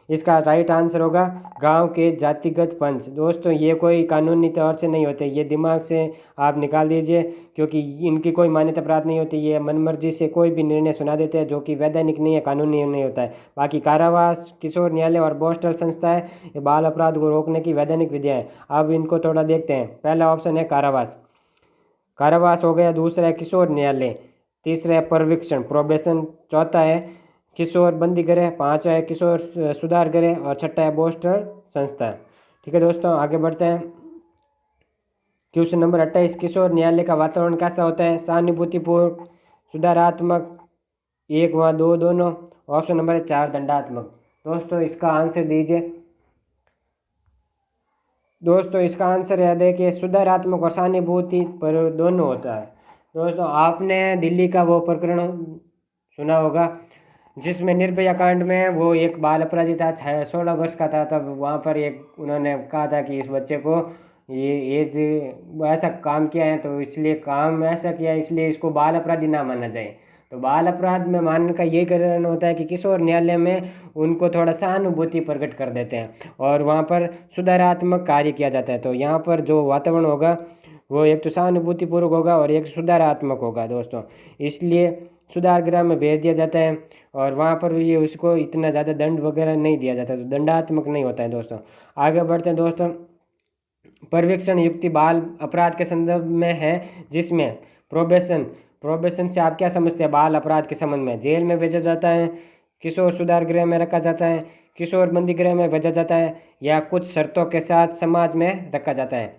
इसका राइट आंसर होगा गांव के जातिगत पंच। दोस्तों ये कोई कानूनी तौर से नहीं होते, ये दिमाग से आप निकाल दीजिए, क्योंकि इनकी कोई मान्यता प्राप्त नहीं होती। ये मनमर्जी से कोई भी निर्णय सुना देते हैं जो कि वैधानिक नहीं है, कानूनी नहीं होता है। बाकी कारावास, किशोर न्यायालय और बोस्टल संस्था है, ये बाल अपराध को रोकने की वैधानिक विधियाँ हैं। अब इनको थोड़ा देखते हैं। पहला ऑप्शन है कारावास, कारावास हो गया। दूसरा है किशोर न्यायालय, तीसरा है प्रशिक्षण प्रोबेशन, चौथा है किशोर बंदी गृह, पांचवा है किशोर सुधार गृह और छठा है बोस्टर संस्था। ठीक है दोस्तों, आगे बढ़ते हैं। Question number 28। किशोर न्यायालय का वातावरण कैसा होता है? सहानुभूतिपूर्ण, सुधारात्मक, 1 व 2 दोनों। ऑप्शन नंबर 4 दंडात्मक। दोस्तों इसका आंसर दीजिए। दोस्तों इसका आंसर है, देखिए, सुधारात्मक और सहानुभूति पर दोनों होता है। दोस्तों आपने दिल्ली का वो प्रकरण सुना होगा जिसमें निर्भया कांड में वो एक बाल अपराधी था, 16 वर्ष का था। तब वहाँ पर एक उन्होंने कहा था कि इस बच्चे को ये एज ऐसा काम किया है, तो इसलिए काम ऐसा किया है, इसलिए इसको बाल अपराधी ना माना जाए। तो बाल अपराध में मानने का यही कारण होता है कि किशोर न्यायालय में उनको थोड़ा सहानुभूति प्रकट कर देते हैं और वहाँ पर सुधारात्मक कार्य किया जाता है। तो यहाँ पर जो वातावरण होगा वो एक तो सहानुभूतिपूर्वक होगा और एक सुधारात्मक होगा दोस्तों, इसलिए सुधार गृह में भेज दिया जाता है और वहाँ पर ये उसको इतना ज़्यादा दंड वगैरह नहीं दिया जाता, तो दंडात्मक नहीं होता है दोस्तों। आगे बढ़ते हैं दोस्तों। पर्यवेक्षण युक्ति बाल अपराध के संदर्भ में है, जिसमें प्रोबेशन से आप क्या समझते हैं? बाल अपराध के संबंध में जेल में भेजा जाता है, किशोर सुधार गृह में रखा जाता है, किशोर बंदी गृह में भेजा जाता है या कुछ शर्तों के साथ समाज में रखा जाता है।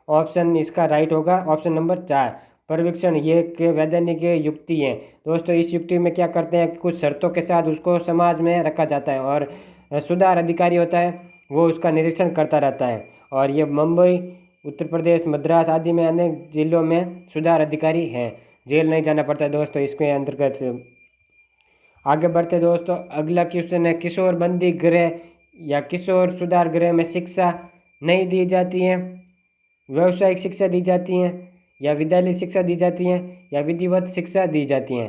ऑप्शन इसका राइट होगा ऑप्शन नंबर 4 पर्यवेक्षण। ये के वैधानिक युक्ति है दोस्तों। इस युक्ति में क्या करते हैं, कुछ शर्तों के साथ उसको समाज में रखा जाता है और सुधार अधिकारी होता है वो उसका निरीक्षण करता रहता है। और ये मुंबई, उत्तर प्रदेश, मद्रास आदि में अनेक जिलों में सुधार अधिकारी हैं, जेल नहीं जाना पड़ता है दोस्तों इसके अंतर्गत। आगे बढ़ते दोस्तों। अगला क्वेश्चन है, किशोर बंदी गृह या किशोर सुधार गृह में शिक्षा नहीं दी जाती है, व्यावसायिक शिक्षा दी जाती है या विद्यालय शिक्षा दी जाती है या विधिवत शिक्षा दी जाती है?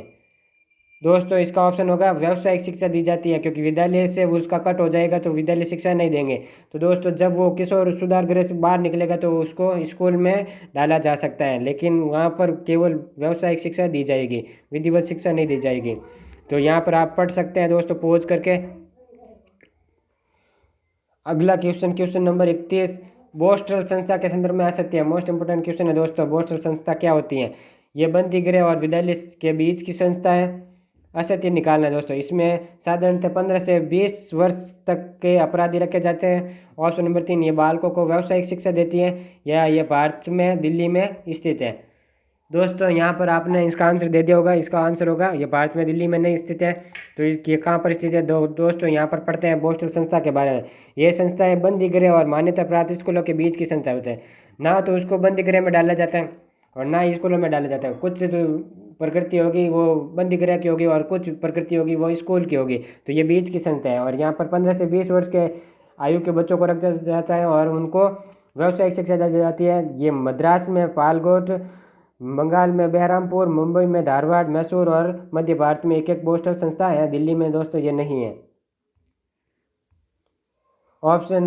दोस्तों इसका ऑप्शन होगा व्यावसायिक शिक्षा दी जाती है, क्योंकि विद्यालय से उसका कट हो जाएगा तो विद्यालय शिक्षा नहीं देंगे। तो दोस्तों जब वो किशोर सुधार गृह से बाहर निकलेगा तो उसको स्कूल में डाला जा सकता है, लेकिन वहाँ पर केवल व्यावसायिक शिक्षा दी जाएगी, विधिवत शिक्षा नहीं दी जाएगी। तो यहाँ पर आप पढ़ सकते हैं दोस्तों पॉज करके। अगला क्वेश्चन नंबर 31 बोस्टल संस्था के संदर्भ में आ सकती है। मोस्ट इंपोर्टेंट क्वेश्चन है दोस्तों, बोस्टल संस्था क्या होती है? ये बंदी गृह और विद्यालय के बीच की संस्था है। असत्य निकालना है दोस्तों। इसमें साधारणतः 15 से 20 वर्ष तक के अपराधी रखे जाते हैं। ऑप्शन नंबर 3 ये बालकों को व्यावसायिक शिक्षा देती है या ये भारत में दिल्ली में स्थित है। दोस्तों यहाँ पर आपने इसका आंसर दे दिया होगा। इसका आंसर होगा ये भारत में दिल्ली में नहीं स्थित है। तो ये कहाँ पर स्थित है? दोस्तों यहाँ पर पढ़ते हैं बोस्टल संस्था के बारे में। ये संस्थाएं बंदी गृह और मान्यता प्राप्त स्कूलों के बीच की संस्था होते हैं। ना तो उसको बंदी गृह में डाला जाता है और ना ही स्कूलों में डाला जाता है। कुछ तो प्रकृति होगी वो बंदी गृह की होगी और कुछ प्रकृति होगी वो स्कूल की होगी। तो ये बीच की संस्था है और यहाँ पर 15 से 20 वर्ष के आयु के बच्चों को रखा जाता है और उनको व्यावसायिक शिक्षा दी जाती है। ये मद्रास में पालघोट, बंगाल में बहरामपुर, मुंबई में धारवाड़, मैसूर और मध्य भारत में एक एक बोस्टल संस्था है। दिल्ली में दोस्तों ये नहीं है। क्वेश्चन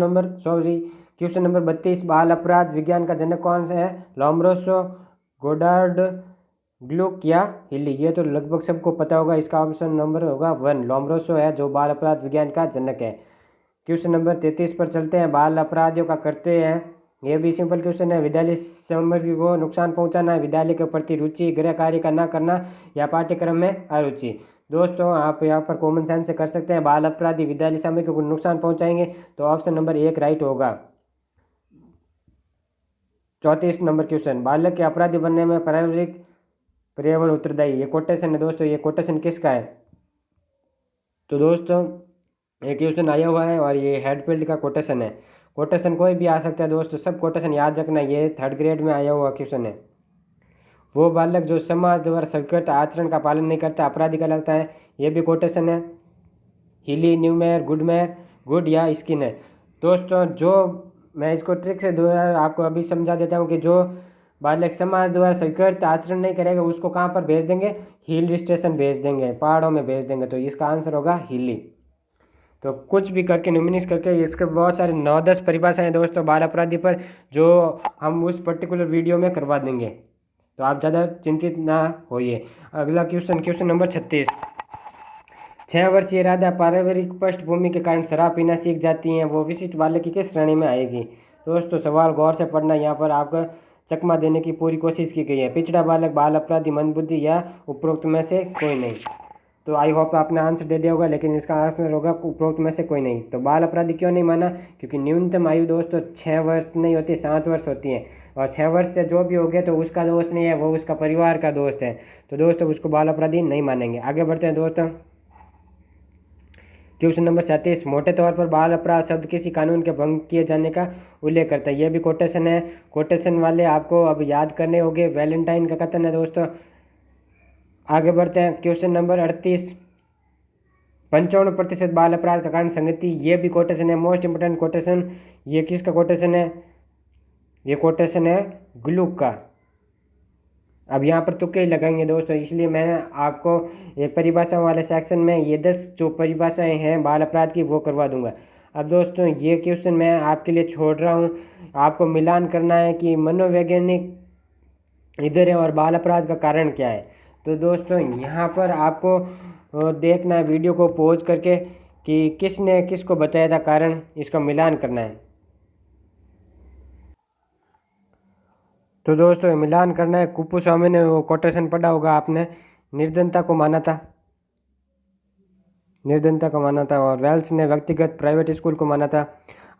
नंबर 32, बाल अपराध विज्ञान का जनक कौन सा है? लोम्ब्रोसो, गोडार्ड, ग्लुक या हिली? ये तो लगभग सबको पता होगा। इसका ऑप्शन नंबर होगा 1, लोम्ब्रोसो है जो बाल अपराध विज्ञान का जनक है। क्वेश्चन नंबर 33 पर चलते हैं। बाल अपराधियों का करते हैं। ये भी सिंपल क्वेश्चन है। विद्यालय सामग्री को नुकसान पहुंचाना, विद्यालय के प्रति रुचि, गृह कार्य का ना करना या पाठ्यक्रम में अरुचि। दोस्तों आप यहाँ पर कॉमन सेंस से कर सकते हैं। बाल अपराधी विद्यालय सामग्री को नुकसान पहुंचाएंगे तो ऑप्शन नंबर 1 राइट होगा। 34 नंबर क्वेश्चन, बालक के अपराधी बनने में पारिवारिक पर्यावरण उत्तरदायी। ये कोटेशन है दोस्तों। ये कोटेशन किसका है? तो दोस्तों ये क्वेश्चन आया हुआ है और ये हेडफील्ड का कोटेशन है। कोटेशन कोई भी आ सकता है दोस्तों, सब कोटेशन याद रखना। ये 3rd ग्रेड में आया हुआ क्वेश्चन है। वो बालक जो समाज द्वारा स्वीकृत आचरण का पालन नहीं करता अपराधी कहलाता है। ये भी कोटेशन है। हिली, न्यूमेयर, गुड या स्किन है। दोस्तों जो मैं इसको ट्रिक से दोबारा आपको अभी समझा देता हूँ कि जो बालक समाज द्वारा स्वीकृत आचरण नहीं करेगा उसको कहाँ पर भेज देंगे? हिल स्टेशन भेज देंगे, पहाड़ों में भेज देंगे। तो इसका आंसर होगा हिली। तो कुछ भी करके न्यूमिनिक्स करके इसके बहुत सारे 9-10 परिभाषाएं दोस्तों बाल अपराधी पर जो हम उस पर्टिकुलर वीडियो में करवा देंगे। तो आप ज़्यादा चिंतित ना होइए। अगला क्वेश्चन नंबर 36, 6 वर्षीय राधा पारिवारिक पृष्ठभूमि के कारण शराब पीना सीख जाती हैं, वो विशिष्ट बालक की किस श्रेणी में आएगी? दोस्तों सवाल गौर से पढ़ना। यहाँ पर आपको चकमा देने की पूरी कोशिश की गई है। पिछड़ा बालक, बाल अपराधी, मंदबुद्धि या उपरोक्त में से कोई नहीं। तो आई होप आपने आंसर दे दिया होगा, लेकिन इसका आंसर होगा उपरोक्त में से कोई नहीं। तो बाल अपराधी क्यों नहीं माना? क्योंकि न्यूनतम आयु दोस्तों 6 वर्ष नहीं होती, 7 वर्ष होती है और 6 वर्ष से जो भी हो गया तो उसका दोष नहीं है, वो उसका परिवार का दोस्त है। तो दोस्तों उसको बाल अपराधी नहीं मानेंगे। आगे बढ़ते हैं दोस्तों। क्वेश्चन नंबर 37, मोटे तौर पर बाल अपराध शब्द किसी कानून के भंग किए जाने का उल्लेख करता है। यह भी कोटेशन है। कोटेशन वाले आपको अब याद करने होंगे। वैलेंटाइन का कथन है दोस्तों। आगे बढ़ते हैं। क्वेश्चन नंबर 38, 55% बाल अपराध का कारण संगति। ये भी कोटेशन है। Most important quotation. ये किसका कोटेशन है? ये कोटेशन है ग्लुक का। अब यहाँ पर तुक्के ही लगाएंगे दोस्तों, इसलिए मैंने आपको ये परिभाषा वाले सेक्शन में ये 10 जो परिभाषाएं हैं बाल अपराध की वो करवा दूंगा। अब दोस्तों ये क्वेश्चन मैं आपके लिए छोड़ रहा हूँ। आपको मिलान करना है कि मनोवैज्ञानिक इधर है और बाल अपराध का कारण क्या है। तो दोस्तों यहाँ पर आपको देखना है वीडियो को पॉज करके कि किसने किसको बताया था कारण, इसका मिलान करना है। तो दोस्तों मिलान करना है। कुप्पुस्वामी ने वो कोटेशन पढ़ा होगा आपने, निर्धनता को माना था, निर्धनता को माना था। और वेल्स ने व्यक्तिगत प्राइवेट स्कूल को माना था।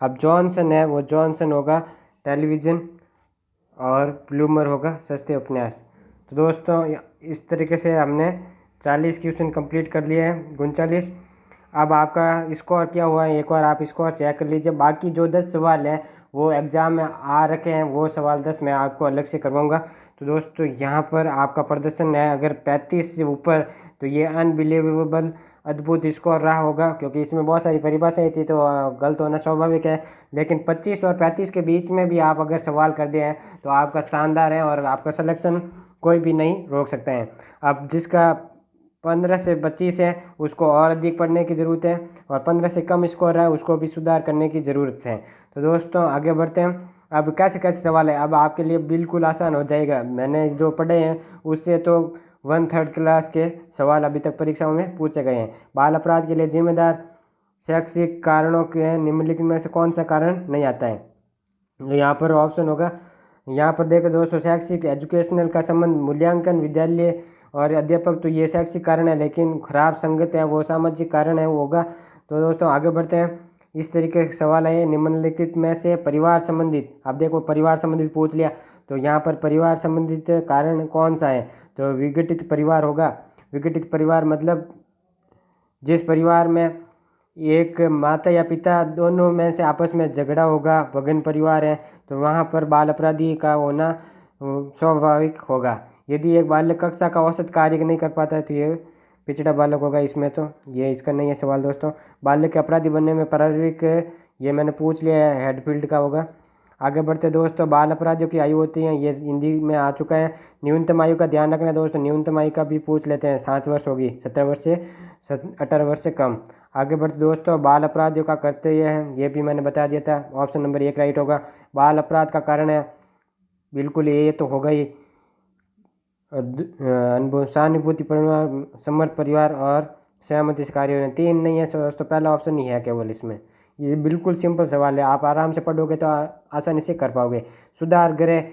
अब जॉनसन है, वो जॉनसन होगा टेलीविज़न और प्लूमर होगा सस्ते उपन्यास। तो दोस्तों इस तरीके से हमने 40 क्वेश्चन कंप्लीट कर लिए हैं, 39। अब आपका स्कोर क्या हुआ है एक बार आप स्कोर चेक कर लीजिए। बाकी जो 10 सवाल हैं वो एग्ज़ाम में आ रखे हैं, वो सवाल 10 मैं आपको अलग से करवाऊंगा। तो दोस्तों यहाँ पर आपका प्रदर्शन है अगर 35 से ऊपर तो ये अनबिलीवेबल अद्भुत स्कोर रहा होगा, क्योंकि इसमें बहुत सारी परिभाषाएं थी तो गलत होना स्वाभाविक है। लेकिन 25 और 35 के बीच में भी आप अगर सवाल कर दिए हैं तो आपका शानदार है और आपका सिलेक्शन कोई भी नहीं रोक सकते हैं। अब जिसका 15 से 25 है उसको और अधिक पढ़ने की ज़रूरत है और 15 से कम स्कोर है उसको भी सुधार करने की ज़रूरत है। तो दोस्तों आगे बढ़ते हैं। अब कैसे कैसे सवाल है अब आपके लिए बिल्कुल आसान हो जाएगा। मैंने जो पढ़े हैं उससे तो 1/3 क्लास के सवाल अभी तक परीक्षाओं में पूछे गए हैं। बाल अपराध के लिए जिम्मेदार शैक्षिक कारणों के निम्नलिखित में से कौन सा कारण नहीं आता है? तो यहाँ पर ऑप्शन होगा, यहाँ पर देखो दोस्तों, शैक्षिक एजुकेशनल का संबंध, मूल्यांकन, विद्यालय और अध्यापक। तो ये शैक्षिक कारण है, लेकिन खराब संगत है वो सामाजिक कारण है, वो होगा। तो दोस्तों आगे बढ़ते हैं। इस तरीके के सवाल है निम्नलिखित में से परिवार संबंधित। अब देखो परिवार संबंधित पूछ लिया तो यहाँ पर परिवार संबंधित कारण कौन सा है, तो विघटित परिवार होगा। विघटित परिवार मतलब जिस परिवार में एक माता या पिता दोनों में से आपस में झगड़ा होगा, भग्न परिवार है, तो वहाँ पर बाल अपराधी का होना स्वाभाविक होगा। यदि एक बालक कक्षा का औसत कार्य नहीं कर पाता है तो ये पिछड़ा बालक होगा। इसमें तो ये इसका नहीं है सवाल दोस्तों। बालक के अपराधी बनने में प्रारंभिक, ये मैंने पूछ लिया है, हेडफील्ड का होगा। आगे बढ़ते दोस्तों, बाल अपराधियों की आयु होती है, ये हिंदी में आ चुका है। न्यूनतम आयु का ध्यान रखना दोस्तों, न्यूनतम आयु का भी पूछ लेते हैं। 7 वर्ष होगी, 17 वर्ष से 18 वर्ष से कम। आगे बढ़ते दोस्तों, बाल अपराधियों का कर्तव्य है, ये भी मैंने बता दिया था। ऑप्शन नंबर 1 राइट होगा। बाल अपराध का कारण है, बिल्कुल ये तो होगा ही, सहानुभूति परिवार, समर्थ परिवार और सहमति से कार्य होना। 3 नहीं है दोस्तों, पहला ऑप्शन ही है केवल इसमें। ये बिल्कुल सिंपल सवाल है, आप आराम से पढ़ोगे तो आसानी से कर पाओगे। सुधार गृह,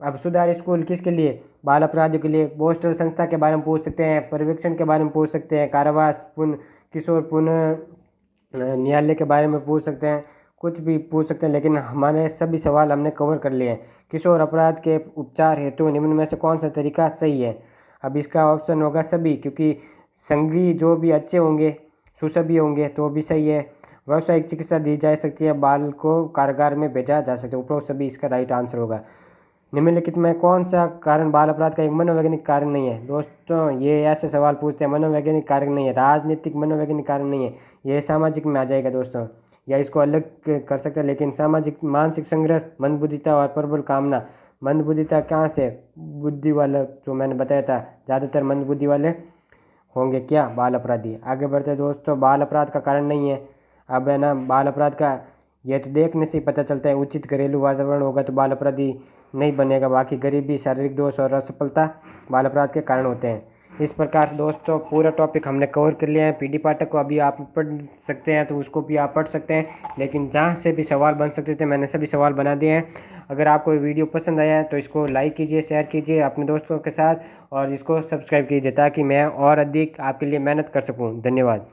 अब सुधार स्कूल किसके लिए, बाल अपराधियों के लिए। पोस्टल संस्था के बारे में पूछ सकते हैं, पर्यवेक्षण के बारे में पूछ सकते हैं, कारावास पुनः किशोर पुनः न्यायालय के बारे में पूछ सकते हैं, कुछ भी पूछ सकते हैं। लेकिन हमारे सभी सवाल हमने कवर कर लिए हैं। किशोर अपराध के उपचार हेतु निम्न में से कौन सा तरीका सही है। अब इसका ऑप्शन होगा सभी, क्योंकि संगी जो भी अच्छे होंगे, सुसभी होंगे तो भी सही है। व्यावसायिक चिकित्सा दी जा सकती है, बाल को कारागार में भेजा जा सकता है, उपरोक्त सभी इसका राइट आंसर होगा। निम्नलिखित में कौन सा कारण बाल अपराध का एक मनोवैज्ञानिक कारण नहीं है। दोस्तों ये ऐसे सवाल पूछते हैं, मनोवैज्ञानिक कारण नहीं है, राजनीतिक मनोवैज्ञानिक कारण नहीं है, ये सामाजिक में आ जाएगा दोस्तों, या इसको अलग कर सकते हैं। लेकिन सामाजिक, मानसिक संघर्ष, मंदबुद्धिता और प्रबल कामना। मंदबुद्धिता कहाँ से, बुद्धि वाला जो मैंने बताया था, ज़्यादातर मंदबुद्धि वाले होंगे क्या, बाल अपराधी। आगे बढ़ते दोस्तों, बाल अपराध का कारण नहीं है, अब है ना बाल अपराध का ये तो देखने से ही पता चलता है। उचित घरेलू वातावरण होगा तो बाल अपराधी नहीं बनेगा। बाकी गरीबी, शारीरिक दोष और असफलता बाल अपराध के कारण होते हैं। इस प्रकार से दोस्तों पूरा टॉपिक हमने कवर कर लिया है। पीडी पाठक को अभी आप पढ़ सकते हैं तो उसको भी आप पढ़ सकते हैं, लेकिन जहाँ से भी सवाल बन सकते थे मैंने सभी सवाल बना दिए हैं। अगर आपको वीडियो पसंद आया है तो इसको लाइक कीजिए, शेयर कीजिए अपने दोस्तों के साथ, और इसको सब्सक्राइब कीजिए ताकि मैं और अधिक आपके लिए मेहनत कर सकूँ। धन्यवाद।